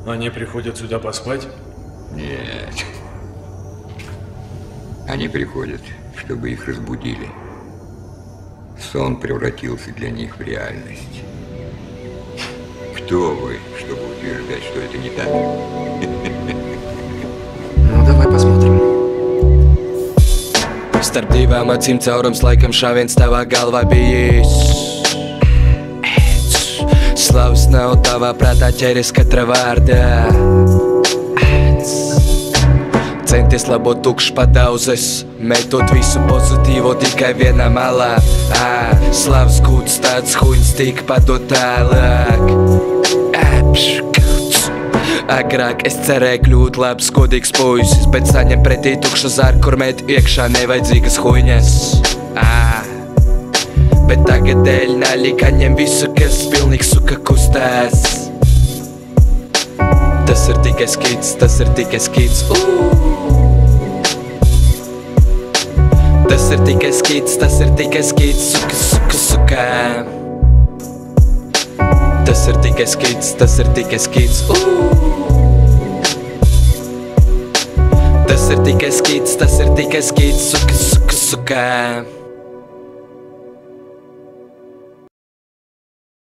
Они приходят сюда поспать? Нет. Они приходят, чтобы их разбудили. Сон превратился для них в реальность. Кто вы, чтобы утверждать, что это не так? Nu, давай посмотрим. Starp divām acīm caurums laikam šāviens tavā galvā bijis. Slavas nav tavā prātā ķeries katra vārdā. Centies labot tukšs padauzes, metot visu pozitīvo tikai vienā malā. Slavas gūts tāds huņs tik padot tālāk. Agrāk es cerēju kļūt labs, godīgs puisis, bet saņem pretī tukšu zāru, kur met iekšā nevajadzīgas huņas. Bet tagad dēļ naļika ņem visu, kas pilnīgs suka kustās. Tas ir tikai skits, tas ir tikai skits. Tas ir tikai skits, tas ir tikai skits. Suka, suka, suka. Tas ir tikai skits, tas ir tikai skits. Tas ir tikai skits, tas ir tikai skits. Suka, suka, suka.